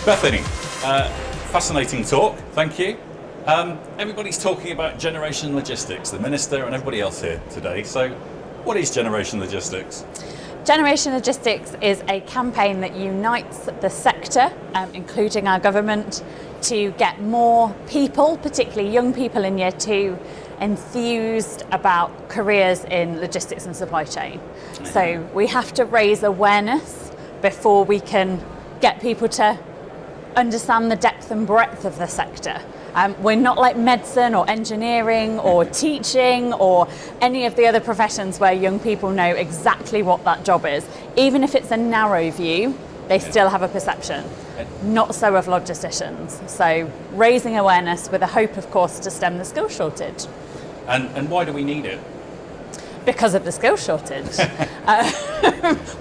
Bethany, fascinating talk, thank you. Everybody's talking about generation logistics, the Minister and everybody else here today. So what is generation logistics? Generation Logistics is a campaign that unites the sector, including our government, to get more people, particularly young people in year 2, enthused about careers in logistics and supply chain. So we have to raise awareness before we can get people to understand the depth and breadth of the sector. We're not like medicine or engineering or teaching or any of the other professions where young people know exactly what that job is. Even if it's a narrow view, they still have a perception. Not so of logisticians. So raising awareness with a hope, of course, to stem the skill shortage. And why do we need it? Because of the skill shortage.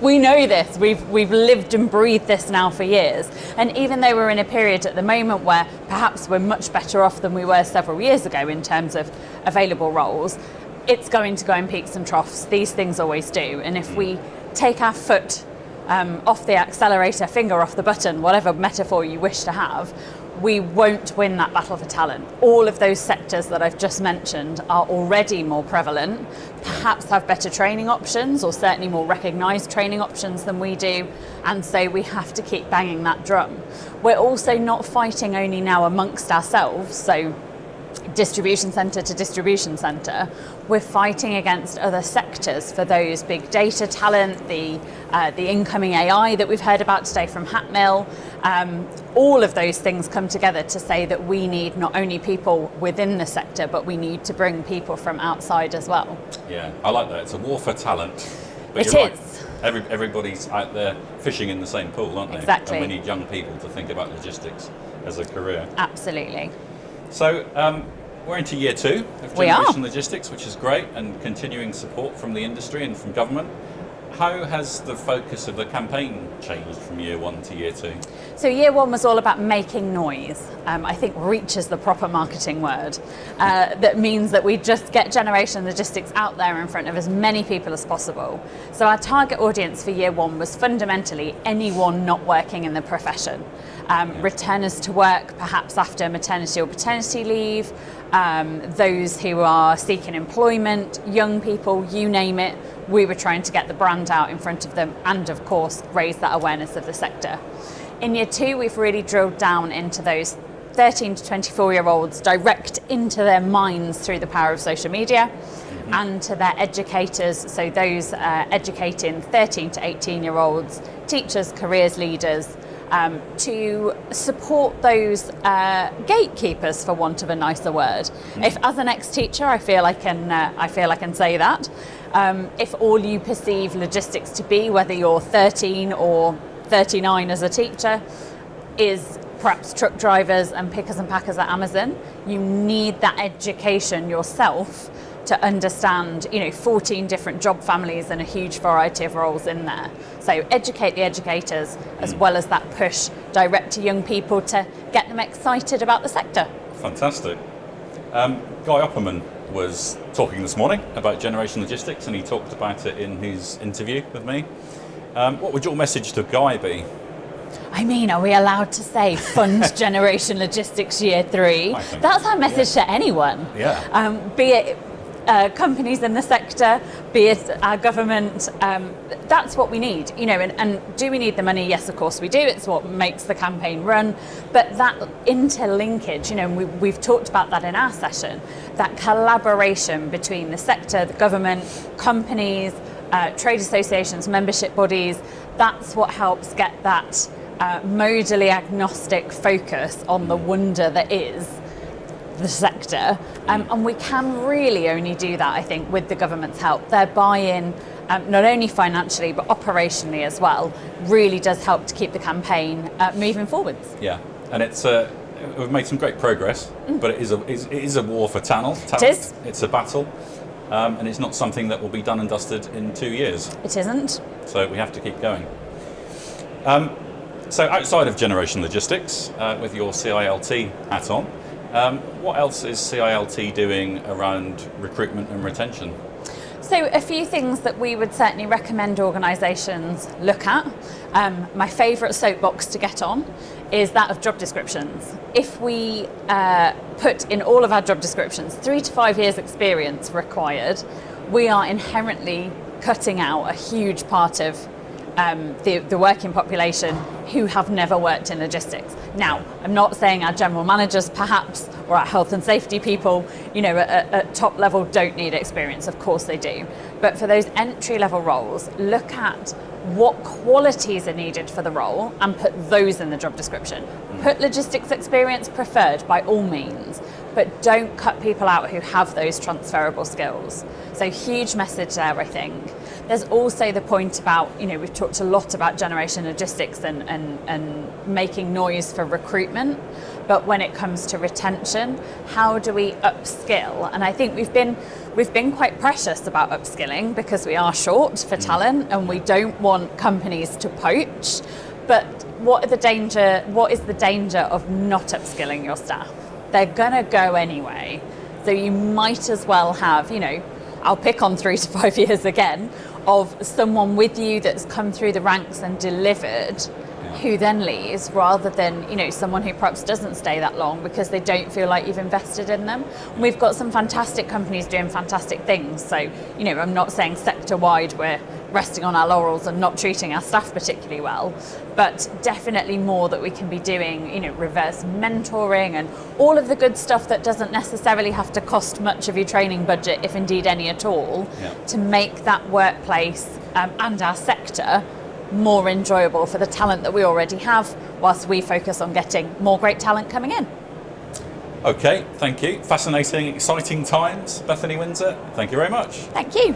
We know this, we've lived and breathed this now for years. And even though we're in a period at the moment where perhaps we're much better off than we were several years ago in terms of available roles, it's going to go in peaks and troughs. These things always do. And if we take our foot off the accelerator, finger off the button, whatever metaphor you wish to have, we won't win that battle for talent. All of those sectors that I've just mentioned are already more prevalent, perhaps have better training options or certainly more recognised training options than we do, and so we have to keep banging that drum. We're also not fighting only now amongst ourselves, so distribution centre to distribution centre. We're fighting against other sectors for those big data talent, the incoming AI that we've heard about today from Hatmill. All of those things come together to say that we need not only people within the sector, but we need to bring people from outside as well. Yeah, I like that. It's a war for talent. But it you're is. Right. Everybody's out there fishing in the same pool, aren't they? Exactly. And we need young people to think about logistics as a career. Absolutely. So we're into year 2 of Generation Logistics, which is great, and continuing support from the industry and from government. How has the focus of the campaign changed from year 1 to year 2? So year 1 was all about making noise. I think reach is the proper marketing word. That means that we just get Generation Logistics out there in front of as many people as possible. So our target audience for year 1 was fundamentally anyone not working in the profession. Returners to work, perhaps after maternity or paternity leave, those who are seeking employment, young people, you name it. We were trying to get the brand out in front of them and, of course, raise that awareness of the sector. In year 2, we've really drilled down into those 13 to 24-year-olds, direct into their minds through the power of social media, and to their educators, so those educating 13 to 18-year-olds, teachers, careers leaders, to support those gatekeepers, for want of a nicer word. If, as an ex-teacher, I feel I can say that. If all you perceive logistics to be, whether you're 13 or 39 as a teacher, is perhaps truck drivers and pickers and packers at Amazon, you need that education yourself to understand, 14 different job families and a huge variety of roles in there. So educate the educators, as well as that push direct to young people to get them excited about the sector. Fantastic. Guy Opperman was talking this morning about Generation Logistics, and he talked about it in his interview with me. What would your message to Guy be? I mean, are we allowed to say fund Generation Logistics year 3? That's our message to anyone. Yeah. Be it companies in the sector, be it our government, that's what we need, and do we need the money? Yes, of course we do. It's what makes the campaign run. But that interlinkage, we've talked about that in our session, that collaboration between the sector, the government, companies, trade associations, membership bodies, that's what helps get that modally agnostic focus on the wonder that is the sector, and we can really only do that, I think, with the government's help. Their buy-in, not only financially but operationally as well, really does help to keep the campaign moving forwards. Yeah, and we've made some great progress, but it is a war for talent. It is. It's a battle, and it's not something that will be done and dusted in 2 years. It isn't. So we have to keep going. So outside of Generation Logistics, with your CILT hat on, what else is CILT doing around recruitment and retention? So a few things that we would certainly recommend organisations look at. My favourite soapbox to get on is that of job descriptions. If we put in all of our job descriptions 3 to 5 years experience required, we are inherently cutting out a huge part of the working population who have never worked in logistics. Now, I'm not saying our general managers perhaps, or our health and safety people, at top level don't need experience, of course they do. But for those entry level roles, look at what qualities are needed for the role and put those in the job description. Put logistics experience preferred by all means, but don't cut people out who have those transferable skills. So huge message there, I think. There's also the point about, we've talked a lot about generation logistics and making noise for recruitment, but when it comes to retention, how do we upskill? And I think we've been quite precious about upskilling because we are short for talent and we don't want companies to poach. But what is the danger of not upskilling your staff? They're gonna go anyway. So you might as well have, I'll pick on 3 to 5 years again, of someone with you that's come through the ranks and delivered, who then leaves, rather than someone who perhaps doesn't stay that long because they don't feel like you've invested in them. We've got some fantastic companies doing fantastic things, so I'm not saying sector-wide we're resting on our laurels and not treating our staff particularly well, but definitely more that we can be doing, reverse mentoring and all of the good stuff that doesn't necessarily have to cost much of your training budget, if indeed any at all, to make that workplace and our sector more enjoyable for the talent that we already have, whilst we focus on getting more great talent coming in. Okay, thank you. Fascinating, exciting times, Bethany Windsor. Thank you very much. Thank you.